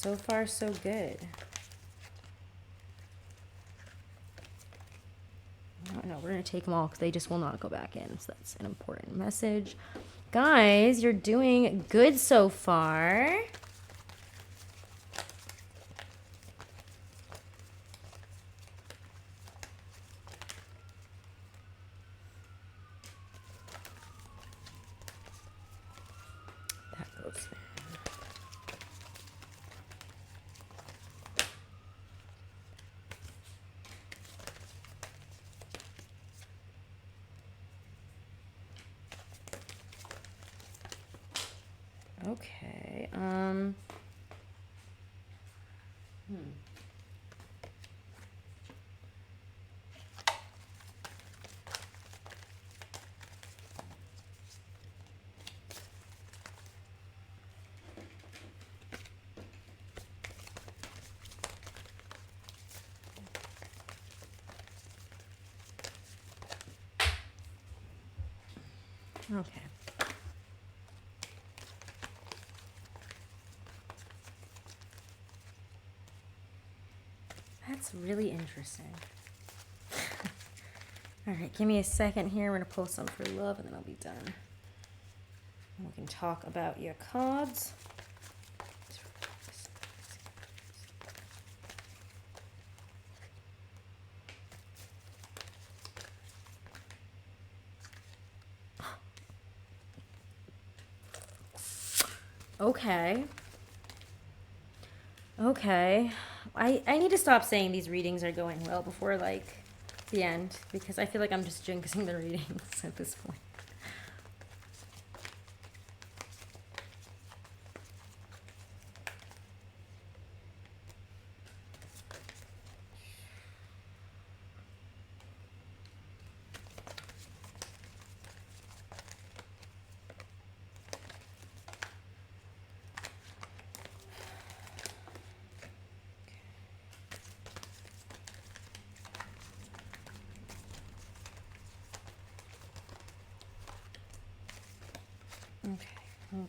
So far, so good. No, we're going to take them all because they just will not go back in. So that's an important message. Guys, you're doing good so far. That goes there. Okay. Okay. That's really interesting. All right, give me a second here. We're going to pull some for love, and then I'll be done. And we can talk about your cards. Okay. Okay. I need to stop saying these readings are going well before, like, the end, because I feel like I'm just jinxing the readings at this point. Okay, hold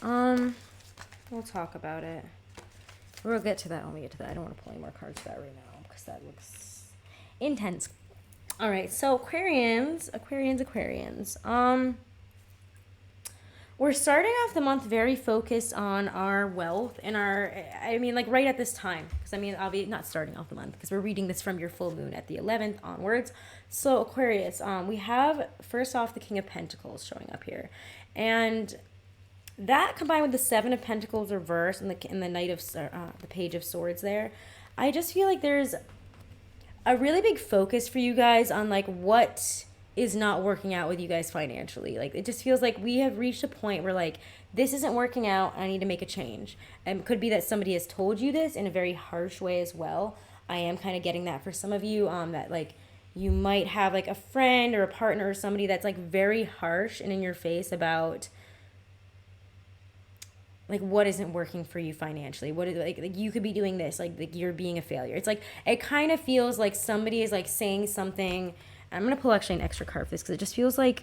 on. We'll talk about it. We'll get to that when we get to that. I don't want to pull any more cards for that right now because that looks intense. All right, so Aquarians. We're starting off the month very focused on our wealth and like right at this time. Because I'll be not starting off the month because we're reading this from your full moon at the 11th onwards. So Aquarius, we have first off the King of Pentacles showing up here. And that combined with the Seven of Pentacles reverse and the Knight of the Page of Swords there, I just feel like there's a really big focus for you guys on like what is not working out with you guys financially. Like it just feels like we have reached a point where like this isn't working out. I need to make a change. And it could be that somebody has told you this in a very harsh way as well. I am kind of getting that for some of you, that like you might have like a friend or a partner or somebody that's like very harsh and in your face about like what isn't working for you financially. What is like you could be doing this, like you're being a failure. It's like it kind of feels like somebody is like saying something. I'm going to pull actually an extra card for this because it just feels like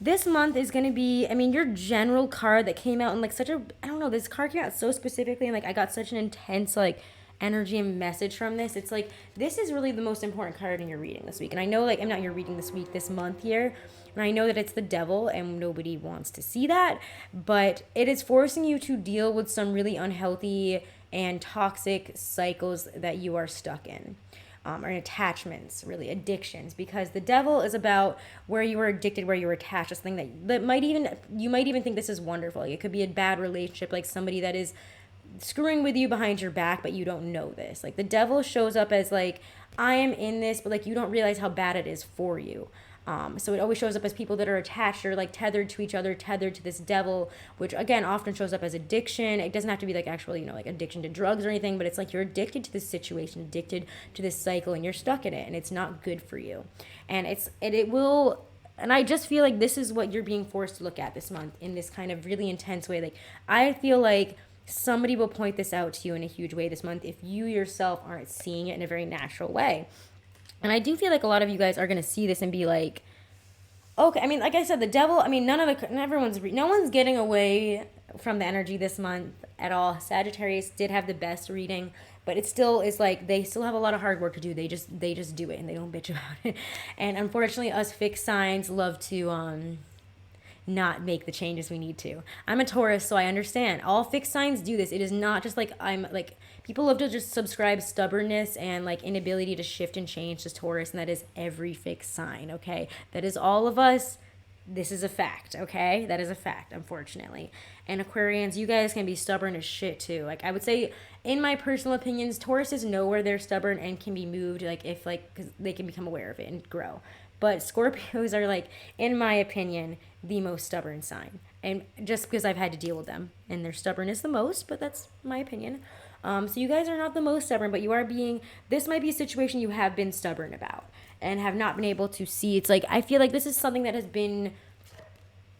this month is going to be, your general card that came out in like such a, I don't know, this card came out so specifically and like I got such an intense like energy and message from this. It's like, this is really the most important card in your reading this week. And I know like I'm not your reading this week, this month here. And I know that it's the devil and nobody wants to see that, but it is forcing you to deal with some really unhealthy and toxic cycles that you are stuck in. Or attachments, really addictions, because the devil is about where you were addicted, where you were attached to something that you might even think this is wonderful. Like it could be a bad relationship, like somebody that is screwing with you behind your back, but you don't know this. Like the devil shows up as like, I am in this, but like you don't realize how bad it is for you. So it always shows up as people that are attached or like tethered to each other, tethered to this devil, which again often shows up as addiction. It doesn't have to be like actually, like addiction to drugs or anything, but it's like you're addicted to this situation, addicted to this cycle, and you're stuck in it, and it's not good for you. And it will. And I just feel like this is what you're being forced to look at this month in this kind of really intense way. Like I feel like somebody will point this out to you in a huge way this month if you yourself aren't seeing it in a very natural way. And I do feel like a lot of you guys are going to see this and be like, okay, like I said, the devil, no one's getting away from the energy this month. at all. Sagittarius did have the best reading, but it still is like they still have a lot of hard work to do. They just do it and they don't bitch about it. And unfortunately, us fixed signs love to not make the changes we need to. I'm a Taurus, so I understand. All fixed signs do this. It is not just like I'm like people love to just subscribe stubbornness and like inability to shift and change to Taurus, and that is every fixed sign, okay? That is all of us. This is a fact, okay? That is a fact, unfortunately. And Aquarians, you guys can be stubborn as shit too. Like I would say, in my personal opinions, Tauruses know where they're stubborn and can be moved. Like if like, because they can become aware of it and grow. But Scorpios are like, in my opinion, the most stubborn sign. And just because I've had to deal with them, and their stubbornness the most, but that's my opinion. So you guys are not the most stubborn, but you are being. This might be a situation you have been stubborn about and have not been able to see. It's like I feel like this is something that has been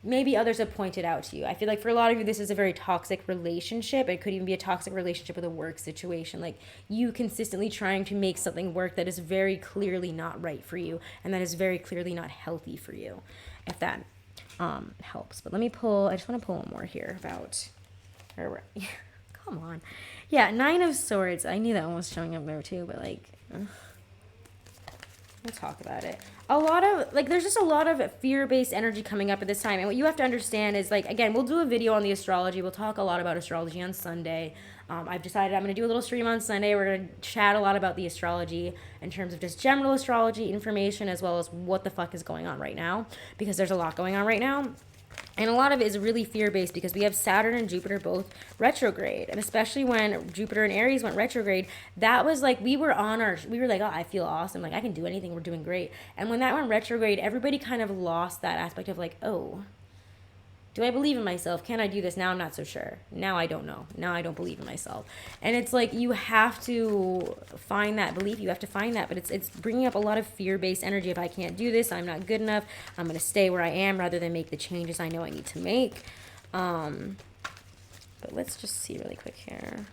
maybe others have pointed out to you. I feel like for a lot of you, this is a very toxic relationship. It could even be a toxic relationship with a work situation. Like you consistently trying to make something work that is very clearly not right for you and that is very clearly not healthy for you, if that helps. But let me pull, I just want to pull one more here about, come on. Yeah, 9 of Swords. I knew that one was showing up there too, but like, we'll talk about it. A lot of, like, there's just a lot of fear-based energy coming up at this time. And what you have to understand is, like, again, we'll do a video on the astrology. We'll talk a lot about astrology on Sunday. I've decided I'm going to do a little stream on Sunday. We're going to chat a lot about the astrology in terms of just general astrology information as well as what the fuck is going on right now. Because there's a lot going on right now. And a lot of it is really fear-based because we have Saturn and Jupiter both retrograde. And especially when Jupiter and Aries went retrograde, that was like, we were like, oh, I feel awesome. Like, I can do anything. We're doing great. And when that went retrograde, everybody kind of lost that aspect of like, oh, do I believe in myself? Can I do this? Now I'm not so sure. Now I don't know. Now I don't believe in myself. And it's like you have to find that belief. You have to find that. But it's bringing up a lot of fear-based energy. If I can't do this, I'm not good enough. I'm going to stay where I am rather than make the changes I know I need to make. But let's just see really quick here.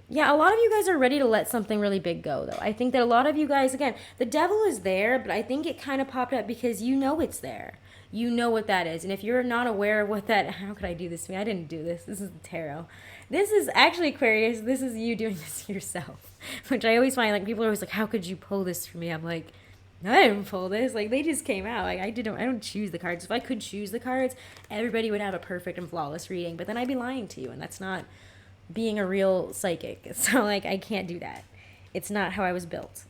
Yeah, a lot of you guys are ready to let something really big go, though. I think that a lot of you guys, again, the devil is there, but I think it kind of popped up because you know it's there. You know what that is. And if you're not aware of what that, how could I do this to me? I didn't do this. This is the tarot. This is actually, Aquarius, this is you doing this yourself. Which I always find, like, people are always like, how could you pull this for me? I'm like, I didn't pull this. Like, they just came out. Like, I don't choose the cards. If I could choose the cards, everybody would have a perfect and flawless reading. But then I'd be lying to you, and that's not being a real psychic. So, like, I can't do that. It's not how I was built.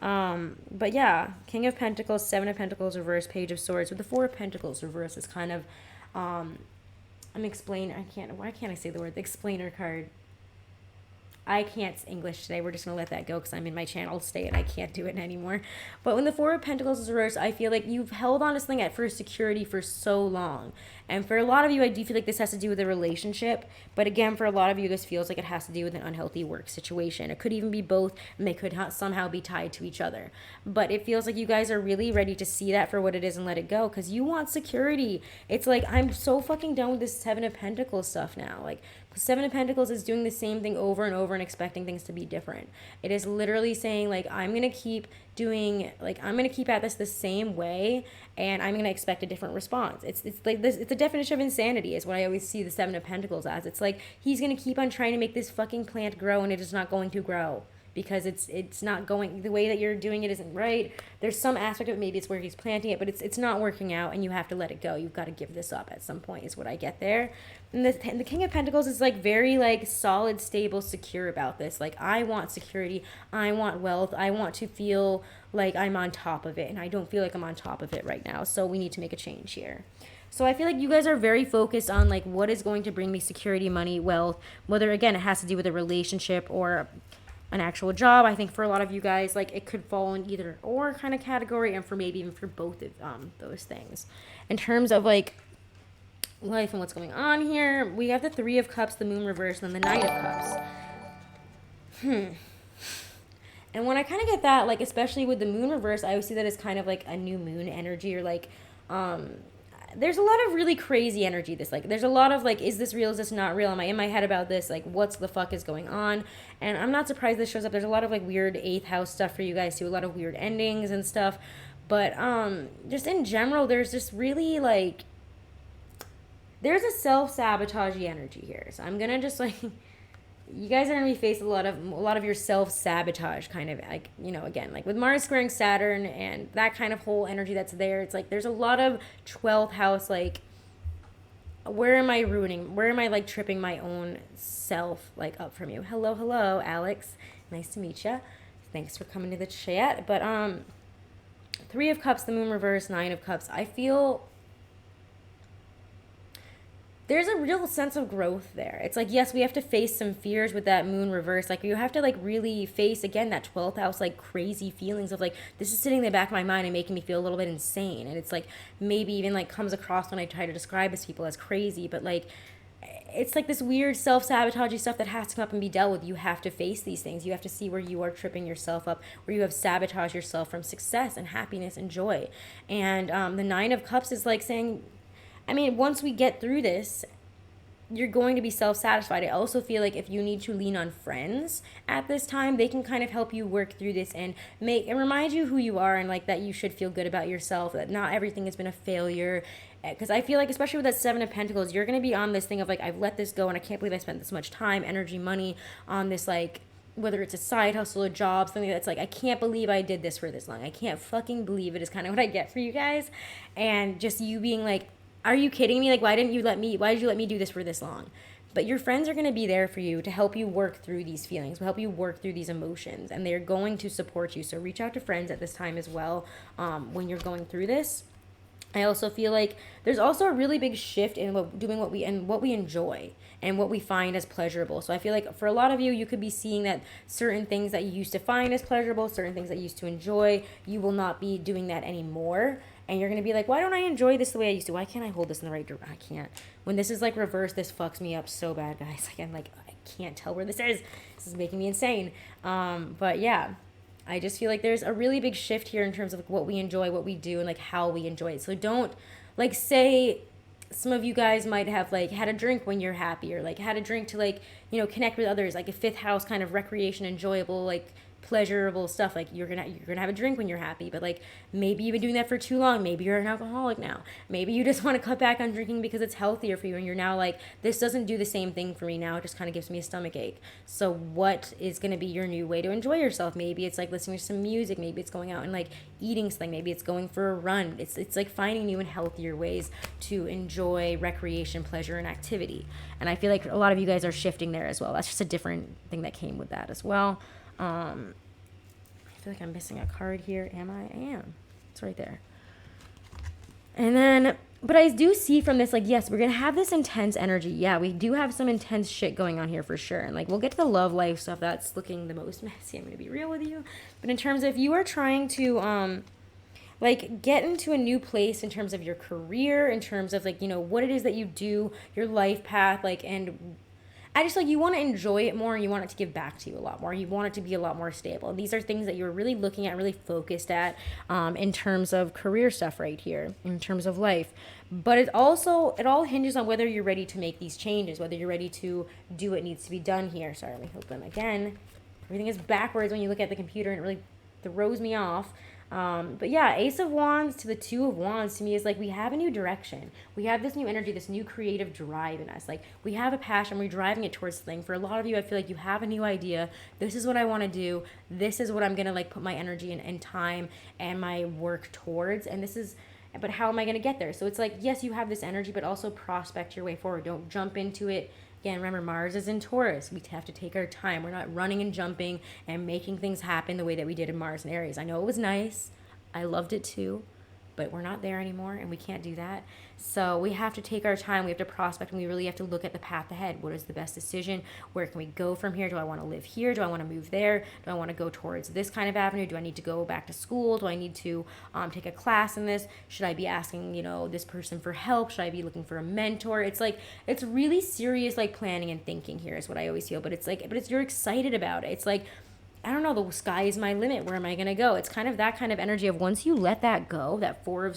But yeah, King of Pentacles, 7 of Pentacles reverse, Page of Swords with the 4 of Pentacles reverse is kind of why can't I say the word? The explainer card. I can't English today. We're just going to let that go because I'm in my channel state and I can't do it anymore. But when the 4 of Pentacles is reversed, I feel like you've held on to something at first security for so long. And for a lot of you, I do feel like this has to do with a relationship. But again, for a lot of you, this feels like it has to do with an unhealthy work situation. It could even be both, and they could somehow be tied to each other. But it feels like you guys are really ready to see that for what it is and let it go because you want security. It's like, I'm so fucking done with this 7 of Pentacles stuff now. Like, 7 of Pentacles is doing the same thing over and over and expecting things to be different. It is literally saying, like, I'm going to keep at this the same way and I'm going to expect a different response. It's like this, it's a definition of insanity is what I always see the 7 of Pentacles as. It's like he's going to keep on trying to make this fucking plant grow and it is not going to grow. Because it's not going, the way that you're doing it isn't right. There's some aspect of it, maybe it's where he's planting it, but it's not working out and you have to let it go. You've got to give this up at some point is what I get there. And the King of Pentacles is like very like solid, stable, secure about this. Like I want security. I want wealth. I want to feel like I'm on top of it and I don't feel like I'm on top of it right now. So we need to make a change here. So I feel like you guys are very focused on like what is going to bring me security, money, wealth, whether again it has to do with a relationship or an actual job. I think for a lot of you guys, like it could fall in either or kind of category and for maybe even for both of those things. In terms of like life and what's going on here, we have the 3 of Cups, the Moon reverse, and then the Knight of Cups. And when I kind of get that, like especially with the Moon reverse, I always see that as kind of like a new moon energy or like there's a lot of really crazy energy there's a lot of like, is this real, is this not real, am I in my head about this, like what's the fuck is going on? And I'm not surprised this shows up. There's a lot of like weird 8th house stuff for you guys too, a lot of weird endings and stuff, but just in general there's just really like there's a self-sabotagey energy here. So I'm gonna just like, you guys are gonna be facing a lot of your self-sabotage kind of, like, you know, again, like with Mars squaring Saturn and that kind of whole energy that's there. It's like there's a lot of 12th house, like, where am I ruining, where am I like tripping my own self like up from you? Hello, Alex, nice to meet you, thanks for coming to the chat. But 3 of Cups, the Moon reverse, 9 of Cups, I feel there's a real sense of growth there. It's like, yes, we have to face some fears with that Moon reverse. Like, you have to like really face again that 12th house, like crazy feelings of like, this is sitting in the back of my mind and making me feel a little bit insane. And it's like, maybe even like comes across when I try to describe as people as crazy, but like, it's like this weird self-sabotaging stuff that has to come up and be dealt with. You have to face these things. You have to see where you are tripping yourself up, where you have sabotaged yourself from success and happiness and joy. And the 9 of Cups is like saying, I mean, once we get through this, you're going to be self-satisfied. I also feel like if you need to lean on friends at this time, they can kind of help you work through this and remind you who you are, and like that you should feel good about yourself, that not everything has been a failure. Because I feel like, especially with that 7 of Pentacles, you're going to be on this thing of like, I've let this go and I can't believe I spent this much time, energy, money on this, like, whether it's a side hustle, a job, something that's like, I can't believe I did this for this long. I can't fucking believe it is kind of what I get for you guys. And just you being like, are you kidding me? Like, why did you let me do this for this long? But your friends are going to be there for you to help you work through these feelings, to help you work through these emotions, and they're going to support you. So reach out to friends at this time as well, when you're going through this. I also feel like there's also a really big shift in doing what we enjoy and what we find as pleasurable. So I feel like for a lot of you, you could be seeing that certain things that you used to find as pleasurable, certain things that you used to enjoy, you will not be doing that anymore. And you're going to be like, why don't I enjoy this the way I used to? Why can't I hold this in the right direction? I can't. When this is like reversed, this fucks me up so bad, guys. Like, I'm like, I can't tell where this is. This is making me insane. But yeah, I just feel like there's a really big shift here in terms of like what we enjoy, what we do, and like how we enjoy it. So don't, like, say some of you guys might have like had a drink when you're happy, or like had a drink to like, you know, connect with others, like a 5th house kind of recreation, enjoyable, like pleasurable stuff. Like you're gonna have a drink when you're happy, but like maybe you've been doing that for too long. Maybe you're an alcoholic now. Maybe you just want to cut back on drinking because it's healthier for you, and you're now like, this doesn't do the same thing for me now, it just kind of gives me a stomach ache. So what is going to be your new way to enjoy yourself? Maybe it's like listening to some music, maybe it's going out and like eating something, maybe it's going for a run. It's like finding new and healthier ways to enjoy recreation, pleasure, and activity. And I feel like a lot of you guys are shifting there as well. That's just a different thing that came with that as well. I feel like I'm missing a card here. I am. It's right there. And then, but I do see from this, like, yes, we're going to have this intense energy. Yeah, we do have some intense shit going on here for sure. And like, we'll get to the love life stuff. That's looking the most messy. I'm going to be real with you. But in terms of, if you are trying to, like, get into a new place in terms of your career, in terms of like, you know, what it is that you do, your life path, like, and I just, like, you want to enjoy it more, and you want it to give back to you a lot more. You want it to be a lot more stable. These are things that you're really looking at, really focused at, in terms of career stuff right here, in terms of life. But it all hinges on whether you're ready to make these changes, whether you're ready to do what needs to be done here. Sorry, let me open again. Everything is backwards when you look at the computer, and it really throws me off. But yeah, Ace of Wands to the 2 of Wands to me is like, we have a new direction. We have this new energy, this new creative drive in us. Like, we have a passion, we're driving it towards things. For a lot of you, I feel like you have a new idea. This is what I want to do. This is what I'm going to like put my energy and time and my work towards. And this is, but how am I going to get there? So it's like, yes, you have this energy, but also prospect your way forward. Don't jump into it. Again, remember, Mars is in Taurus. We have to take our time. We're not running and jumping and making things happen the way that we did in Mars and Aries. I know it was nice. I loved it too. But we're not there anymore, and we can't do that. So we have to take our time. We have to prospect, and we really have to look at the path ahead. What is the best decision? Where can we go from here? Do I want to live here? Do I want to move there? Do I want to go towards this kind of avenue? Do I need to go back to school? Do I need to take a class in this? Should I be asking, you know, this person for help? Should I be looking for a mentor? It's like, it's really serious, like, planning and thinking here is what I always feel. But it's like, you're excited about it. It's like, I don't know, the sky is my limit. Where am I going to go? It's kind of that kind of energy of, once you let that go, that Four of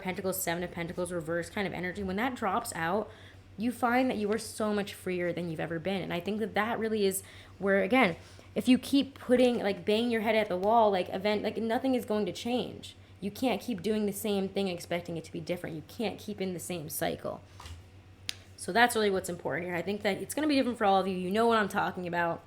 Pentacles, 7 of Pentacles reverse kind of energy, when that drops out, you find that you are so much freer than you've ever been. And I think that really is where, again, if you keep putting, like, banging your head at the wall, like, nothing is going to change. You can't keep doing the same thing expecting it to be different. You can't keep in the same cycle. So that's really what's important here. I think that it's going to be different for all of you. You know what I'm talking about.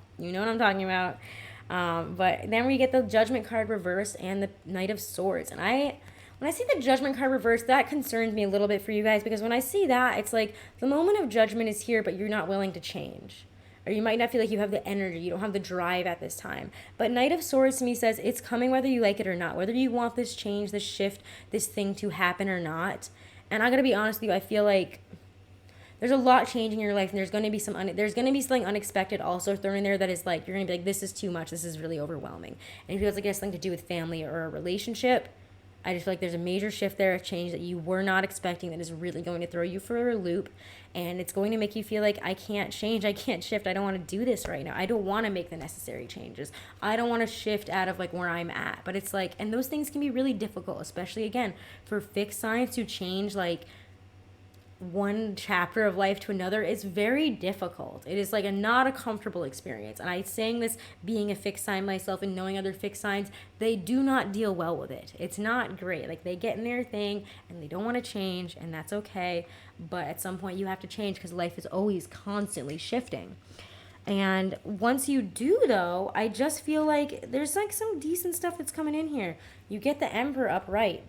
But then we get the Judgment card reversed and the Knight of Swords. And when I see the Judgment card reversed, that concerns me a little bit for you guys, because when I see that, it's like the moment of judgment is here, but you're not willing to change. Or you might not feel like you have the energy, you don't have the drive at this time. But Knight of Swords to me says it's coming whether you like it or not, whether you want this change, this shift, this thing to happen or not. And I'm going to be honest with you, I feel like there's a lot changing in your life, and there's going to be something unexpected also thrown in there that is like, you're going to be like, this is too much, this is really overwhelming. And it feels like it has something to do with family or a relationship. I just feel like there's a major shift there, a change that you were not expecting, that is really going to throw you for a loop, and it's going to make you feel like, I can't change, I can't shift, I don't want to do this right now, I don't want to make the necessary changes, I don't want to shift out of like where I'm at. But it's like, and those things can be really difficult, especially again for fixed signs to change like one chapter of life to another. Is very difficult. It is like not a comfortable experience. And I'm saying this being a fixed sign myself and knowing other fixed signs, they do not deal well with it. It's not great. Like they get in their thing and they don't want to change, and that's okay. But at some point you have to change, because life is always constantly shifting. And once you do, though, I just feel like there's like some decent stuff that's coming in here. You get the Emperor upright.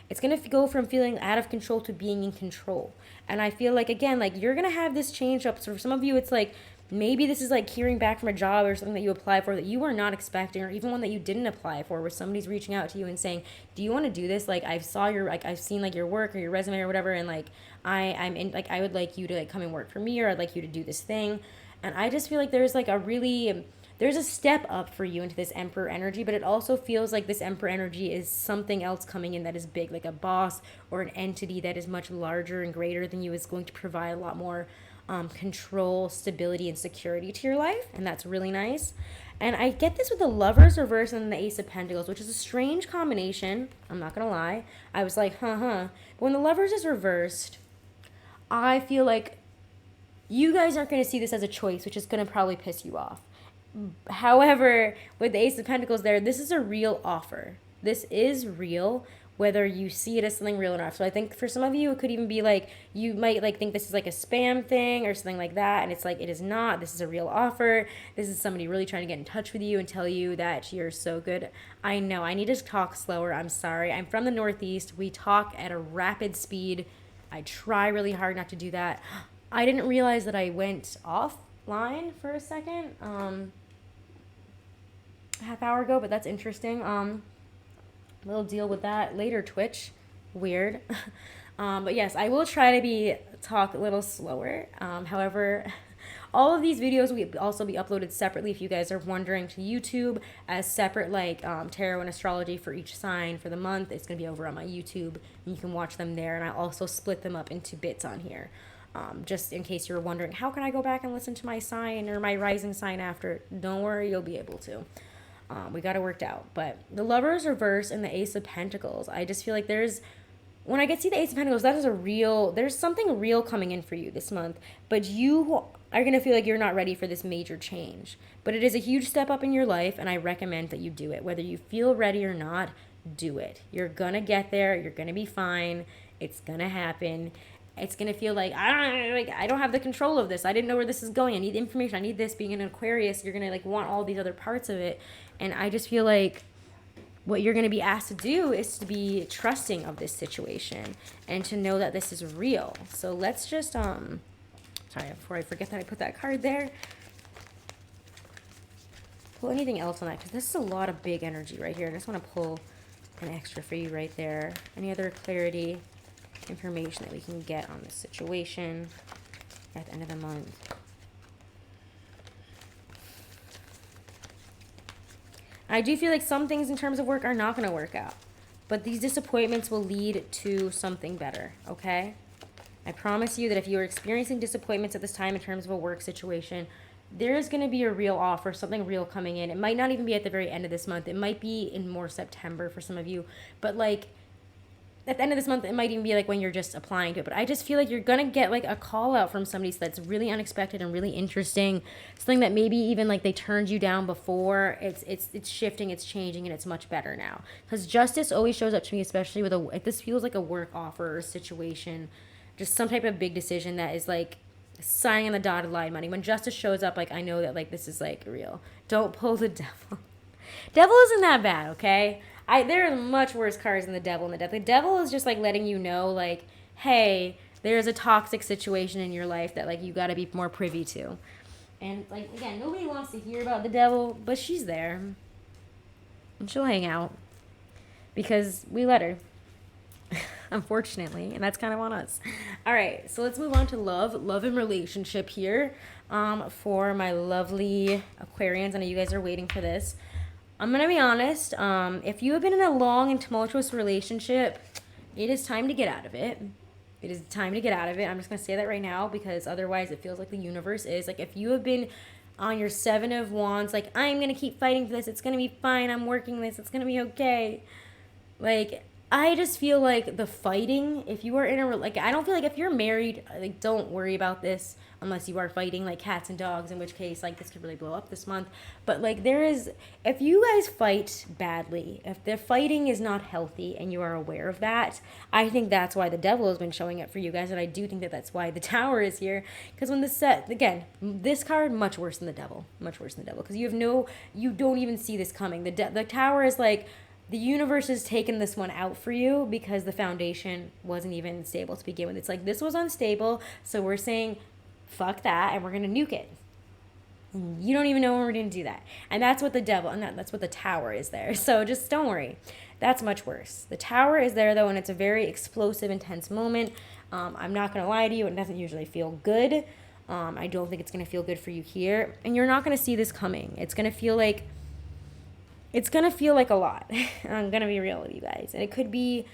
It's going to go from feeling out of control to being in control. And I feel like, again, like you're going to have this change up. So for some of you, it's like maybe this is like hearing back from a job or something that you applied for that you were not expecting, or even one that you didn't apply for, where somebody's reaching out to you and saying, do you want to do this? Like I've seen like your work or your resume or whatever. And like, I'm in, like, I would like you to like come and work for me, or I'd like you to do this thing. And I just feel like there's like there's a step up for you into this Emperor energy, but it also feels like this Emperor energy is something else coming in that is big, like a boss or an entity that is much larger and greater than you, is going to provide a lot more control, stability, and security to your life, and that's really nice. And I get this with the Lovers reverse and the Ace of Pentacles, which is a strange combination. I'm not going to lie. I was like, But when the Lovers is reversed, I feel like you guys aren't going to see this as a choice, which is going to probably piss you off. However, with the Ace of Pentacles there, this is a real offer. This is real, whether you see it as something real or not. So I think for some of you, it could even be like, you might like think this is like a spam thing or something like that, and it's like, it is not. This is a real offer. This is somebody really trying to get in touch with you and tell you that you're so good. I know, I need to talk slower. I'm sorry. I'm from the Northeast. We talk at a rapid speed. I try really hard not to do that. I didn't realize that I went offline for a second. Half hour ago, but that's interesting. We'll deal with that later, Twitch. Weird. But yes, I will try to talk a little slower. However, all of these videos will also be uploaded separately, if you guys are wondering, to YouTube as separate, like tarot and astrology for each sign for the month. It's going to be over on my YouTube, and you can watch them there, and I also split them up into bits on here. Just in case you're wondering, how can I go back and listen to my sign or my rising sign after? Don't worry, you'll be able to. We got it worked out. But the Lovers reverse and the Ace of Pentacles, I just feel like when I see the Ace of Pentacles, there's something real coming in for you this month, but you are going to feel like you're not ready for this major change. But it is a huge step up in your life, and I recommend that you do it. Whether you feel ready or not, do it. You're going to get there. You're going to be fine. It's going to happen. It's going to feel like, I don't have the control of this. I didn't know where this is going. I need information. I need this. Being an Aquarius, you're going to like want all these other parts of it. And I just feel like what you're going to be asked to do is to be trusting of this situation and to know that this is real. So let's just, sorry, before I forget that I put that card there, pull anything else on that, because this is a lot of big energy right here. I just want to pull an extra for you right there. Any other clarity, information that we can get on this situation at the end of the month? I do feel like some things in terms of work are not going to work out, but these disappointments will lead to something better, okay? I promise you that if you're experiencing disappointments at this time in terms of a work situation, there is going to be a real offer, something real coming in. It might not even be at the very end of this month. It might be in more September for some of you, but like, at the end of this month, it might even be like when you're just applying to it. But I just feel like you're going to get like a call out from somebody that's really unexpected and really interesting. Something that maybe even like they turned you down before. It's shifting, it's changing, and it's much better now. Because justice always shows up to me, especially with like, this feels like a work offer or situation. Just some type of big decision that is like signing on the dotted line money. When justice shows up, like I know that like this is like real. Don't pull the devil. Devil isn't that bad, okay? There are much worse cards than the devil and the death. The devil is just like letting you know, like, hey, there's a toxic situation in your life that like you got to be more privy to. And like again, nobody wants to hear about the devil, but she's there, and she'll hang out because we let her. Unfortunately, and that's kind of on us. All right, so let's move on to love and relationship here. For my lovely Aquarians, I know you guys are waiting for this. I'm gonna be honest. If you have been in a long and tumultuous relationship, it is time to get out of it. It is time to get out of it. I'm just gonna say that right now because otherwise, it feels like the universe is like if you have been on your 7 of Wands, like I'm gonna keep fighting for this. It's gonna be fine. I'm working this. It's gonna be okay. Like I just feel like the fighting, if you are in a, like, I don't feel like if you're married, like, don't worry about this unless you are fighting, like, cats and dogs, in which case, like, this could really blow up this month. But, like, if you guys fight badly, if the fighting is not healthy and you are aware of that, I think that's why the devil has been showing up for you guys, and I do think that that's why the tower is here. Because when this set, again, this card, much worse than the devil. Much worse than the devil. Because you don't even see this coming. The tower is, like, the universe has taken this one out for you because the foundation wasn't even stable to begin with. It's like, this was unstable, so we're saying, fuck that, and we're going to nuke it. You don't even know when we're going to do that. And that's what the devil, and that's what the tower is there. So just don't worry. That's much worse. The tower is there, though, and it's a very explosive, intense moment. I'm not going to lie to you. It doesn't usually feel good. I don't think it's going to feel good for you here. And you're not going to see this coming. It's going to feel like a lot. I'm going to be real with you guys. And it could be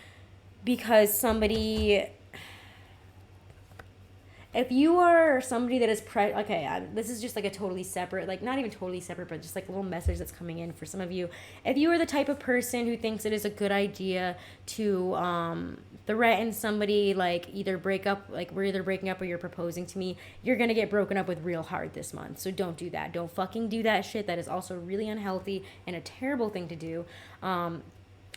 because somebody, if you are somebody that is, this is just like a totally separate, like not even totally separate, but just like a little message that's coming in for some of you. If you are the type of person who thinks it is a good idea to threaten somebody, like either break up, like we're either breaking up or you're proposing to me, you're going to get broken up with real hard this month. So don't do that. Don't fucking do that shit. That is also really unhealthy and a terrible thing to do.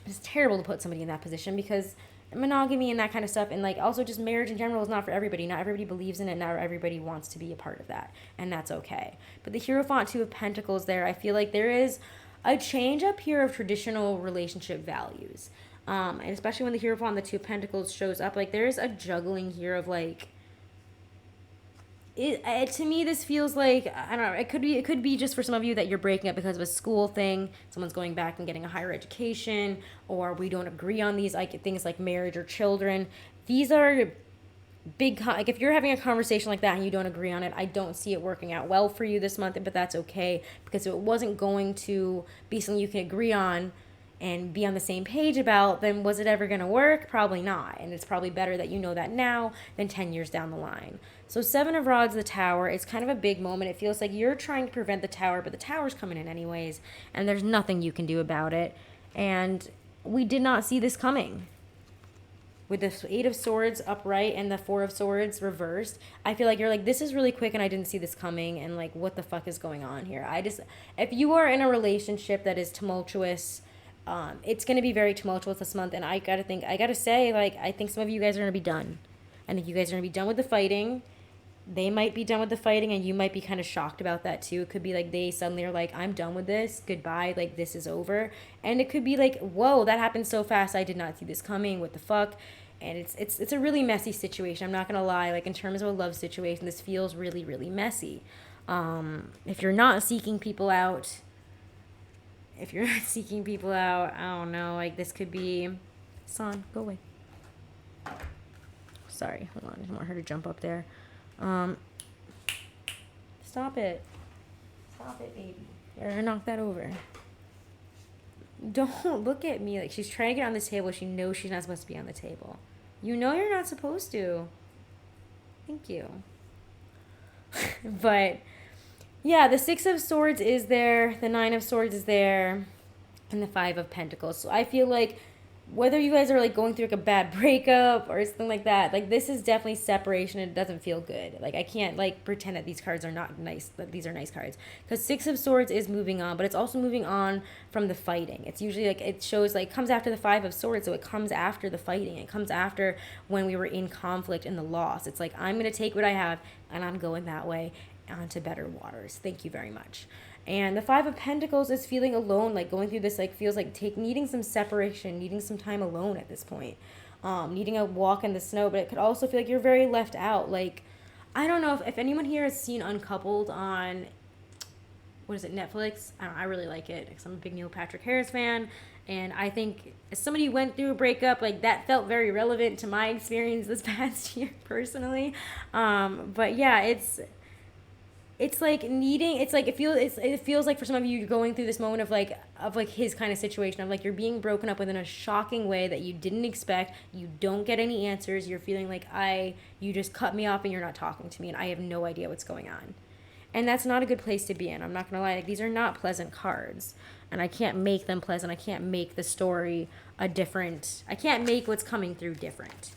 It's terrible to put somebody in that position because monogamy and that kind of stuff, and like also just marriage in general is not for everybody. Not everybody believes in it. Not everybody wants to be a part of that, and that's okay. But the Hierophant, 2 of Pentacles there, I feel like there is a change up here of traditional relationship values. And especially when the Hierophant, the 2 of Pentacles shows up, like there's a juggling here of like, to me, this feels like, I don't know, it could be just for some of you that you're breaking up because of a school thing, someone's going back and getting a higher education, or we don't agree on these like things like marriage or children. These are big, like if you're having a conversation like that and you don't agree on it, I don't see it working out well for you this month, but that's okay, because if it wasn't going to be something you can agree on and be on the same page about, then was it ever going to work? Probably not. And it's probably better that you know that now than 10 years down the line. So 7 of Rods, the tower, it's kind of a big moment. It feels like you're trying to prevent the tower, but the tower's coming in anyways, and there's nothing you can do about it. And we did not see this coming. With the 8 of Swords upright and the 4 of Swords reversed, I feel like you're like, this is really quick and I didn't see this coming, and like, what the fuck is going on here? If you are in a relationship that is tumultuous, it's going to be very tumultuous this month, and I gotta say, like, I think some of you guys are going to be done. And if you guys are going to be done with the fighting, they might be done with the fighting, and you might be kind of shocked about that too. It could be like they suddenly are like, I'm done with this, goodbye, like this is over. And it could be like, whoa, that happened so fast, I did not see this coming, what the fuck? And it's a really messy situation, I'm not going to lie. Like in terms of a love situation, this feels really, really messy. If you're not seeking people out, I don't know, like this could be, Son, go away. Sorry, hold on, I didn't want her to jump up there. Stop it, baby. Or knock that over. Don't look at me like she's trying to get on the table. She knows she's not supposed to be on the table. You know you're not supposed to. Thank you. But yeah, the 6 of Swords is there, the 9 of Swords is there, and the 5 of Pentacles. So I feel like whether you guys are like going through like a bad breakup or something like that, like this is definitely separation and it doesn't feel good. Like I can't like pretend that these cards are not nice, that these are nice cards, because Six of Swords is moving on, but it's also moving on from the fighting. It's usually like, it shows like comes after the Five of Swords, so it comes after the fighting. It comes after when we were in conflict and the loss. It's like, I'm going to take what I have and I'm going that way onto better waters. Thank you very much. And the Five of Pentacles is feeling alone, like going through this, like feels like needing some separation, needing some time alone at this point, needing a walk in the snow. But it could also feel like you're very left out. Like, I don't know if anyone here has seen Uncoupled on, what is it, Netflix? I really like it because I'm a big Neil Patrick Harris fan. And I think as somebody who went through a breakup, like that felt very relevant to my experience this past year personally. But yeah, it's like needing, it's like it feels like for some of you, you're going through this moment of like his kind of situation of like you're being broken up within a shocking way that you didn't expect. You don't get any answers. You're feeling like you just cut me off and you're not talking to me and I have no idea what's going on. And that's not a good place to be in. I'm not gonna lie, like these are not pleasant cards. And I can't make them pleasant. I can't make the story I can't make what's coming through different.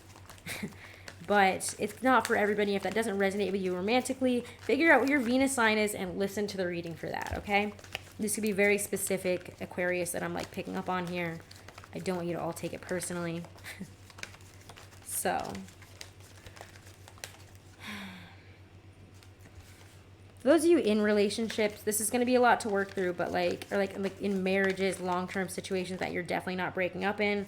But it's not for everybody. If that doesn't resonate with you romantically, figure out what your Venus sign is and listen to the reading for that, okay? This could be very specific, Aquarius, that I'm like picking up on here. I don't want you to all take it personally. So, for those of you in relationships, this is going to be a lot to work through, but like in marriages, long-term situations that you're definitely not breaking up in,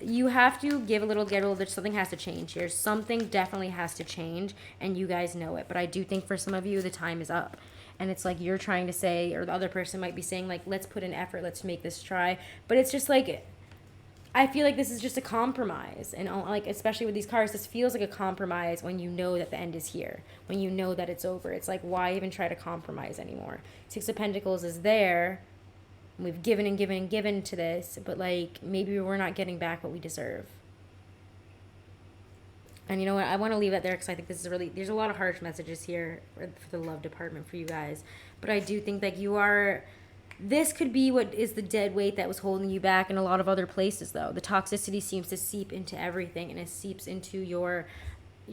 you have to give a little, get a little, something has to change here. Something definitely has to change, and you guys know it. But I do think for some of you, the time is up. And it's like you're trying to say, or the other person might be saying, like, let's put in effort, let's make this try. But it's just like, I feel like this is just a compromise. And like, especially with these cards, this feels like a compromise when you know that the end is here. When you know that it's over. It's like, why even try to compromise anymore? Six of Pentacles is there. We've given and given and given to this, but like maybe we're not getting back what we deserve. And you know what? I want to leave that there because I think this is there's a lot of harsh messages here for the love department for you guys. But I do think that this could be what is the dead weight that was holding you back in a lot of other places, though. The toxicity seems to seep into everything, and it seeps into your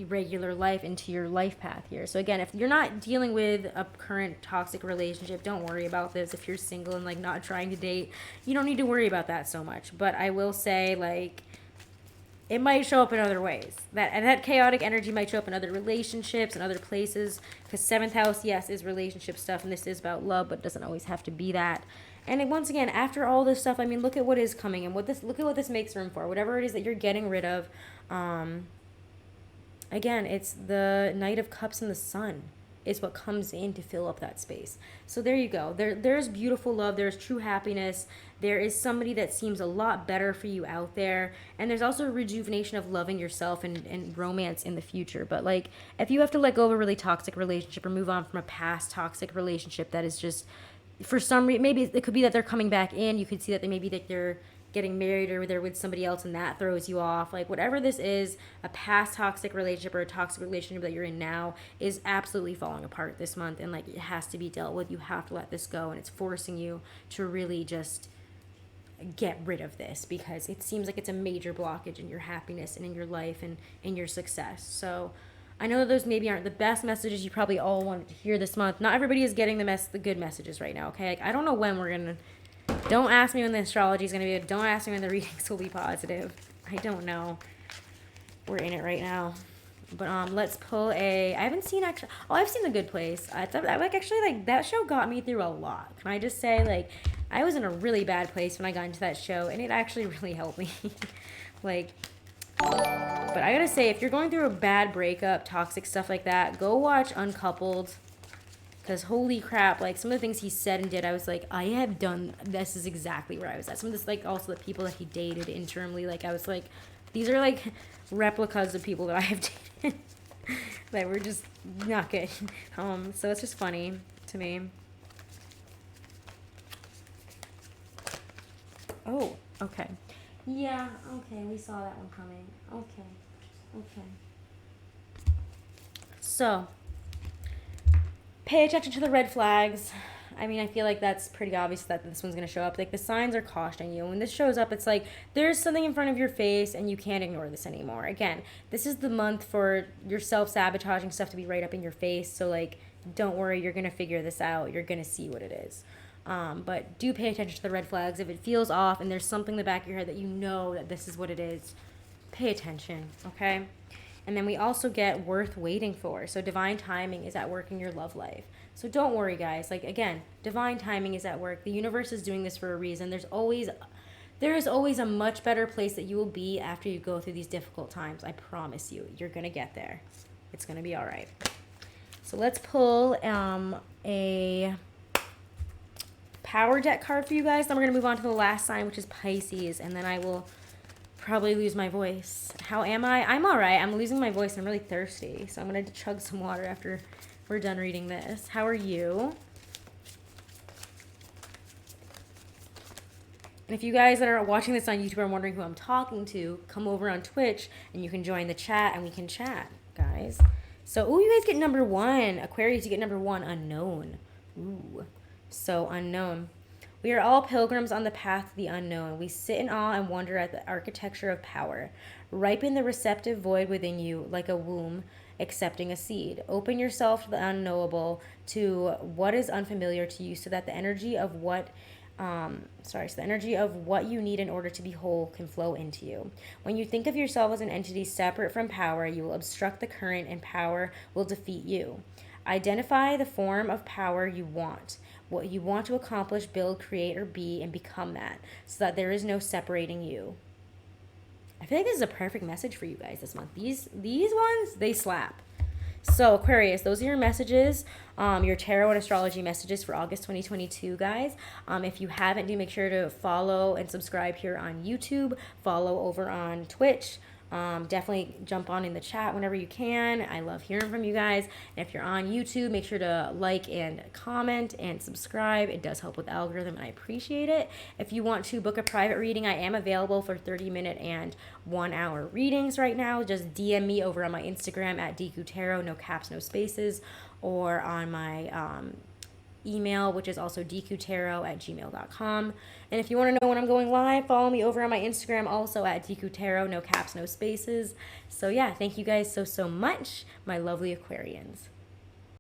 regular life, into your life path here. So again, if you're not dealing with a current toxic relationship, don't worry about this. If you're single and like not trying to date, you don't need to worry about that so much. But I will say, like, it might show up in other ways. That chaotic energy might show up in other relationships and other places, because 7th house, yes, is relationship stuff, and this is about love, but it doesn't always have to be that. And once again, after all this stuff, I mean, look at what is coming and look at what this makes room for. Whatever it is that you're getting rid of, again, it's the Knight of Cups and the Sun is what comes in to fill up that space. So there you go. There's beautiful love. There's true happiness. There is somebody that seems a lot better for you out there. And there's also a rejuvenation of loving yourself and romance in the future. But like, if you have to let go of a really toxic relationship or move on from a past toxic relationship that is just, for some reason, maybe it could be that they're coming back in. You could see that they're getting married or they're with somebody else and that throws you off. Like, whatever this is, a past toxic relationship or a toxic relationship that you're in now is absolutely falling apart this month, and like, it has to be dealt with. You have to let this go, and it's forcing you to really just get rid of this, because it seems like it's a major blockage in your happiness and in your life and in your success. So I know that those maybe aren't the best messages you probably all wanted to hear this month. Not everybody is getting the good messages right now, okay? Like, I don't know when we're gonna. Don't ask me when the astrology is going to be. Don't ask me when the readings will be positive. I don't know. We're in it right now. But let's pull I haven't seen actually. Oh, I've seen The Good Place. That show got me through a lot. Can I just say, like, I was in a really bad place when I got into that show, and it actually really helped me. Like, but I gotta say, if you're going through a bad breakup, toxic stuff like that, go watch Uncoupled. Because holy crap, like, some of the things he said and did, I was like, I have done, this is exactly where I was at. Some of this, like, also the people that he dated internally, like, I was like, these are, like, replicas of people that I have dated that were just not good. So it's just funny to me. Oh, okay. Yeah, okay, we saw that one coming. Okay. So, pay attention to the red flags. I mean, I feel like that's pretty obvious that this one's going to show up. Like, the signs are cautioning you. When this shows up, it's like there's something in front of your face and you can't ignore this anymore. Again, this is the month for your self-sabotaging stuff to be right up in your face. So, like, don't worry. You're going to figure this out. You're going to see what it is. But do pay attention to the red flags. If it feels off and there's something in the back of your head that you know that this is what it is, pay attention, okay? And then we also get worth waiting for. So divine timing is at work in your love life. So don't worry, guys. Like, again, divine timing is at work. The universe is doing this for a reason. There is always a much better place that you will be after you go through these difficult times. I promise you. You're going to get there. It's going to be all right. So let's pull a power deck card for you guys. Then we're going to move on to the last sign, which is Pisces. And then I will probably lose my voice. How am I? I'm all right. I'm losing my voice. I'm really thirsty. So I'm going to chug some water after we're done reading this. How are you? And if you guys that are watching this on YouTube are wondering who I'm talking to, come over on Twitch and you can join the chat and we can chat, guys. So, ooh, you guys get number 1. Aquarius, you get number 1, unknown. Ooh, so unknown. We are all pilgrims on the path to the unknown. We sit in awe and wonder at the architecture of power. Ripen the receptive void within you like a womb accepting a seed. Open yourself to the unknowable, to what is unfamiliar to you, so that the energy of what you need in order to be whole can flow into you. When you think of yourself as an entity separate from power, you will obstruct the current and power will defeat you. Identify the form of power you want, what you want to accomplish, build, create, or be, and become that, so that there is no separating you. I feel like this is a perfect message for you guys this month. These ones, they slap. So, Aquarius, those are your messages, your tarot and astrology messages for August 2022, guys. If you haven't, do make sure to follow and subscribe here on YouTube. Follow over on Twitch. Definitely jump on in the chat whenever you can. I love hearing from you guys. And if you're on YouTube, make sure to like and comment and subscribe. It does help with the algorithm and I appreciate it. If you want to book a private reading, I am available for 30-minute and 1-hour readings right now. Just DM me over on my Instagram at DQTarot, no caps, no spaces, or on my email, which is also dqtarot@gmail.com. And if you want to know when I'm going live, follow me over on my Instagram, also at dqtarot, no caps, no spaces. So yeah, thank you guys so much, my lovely Aquarians.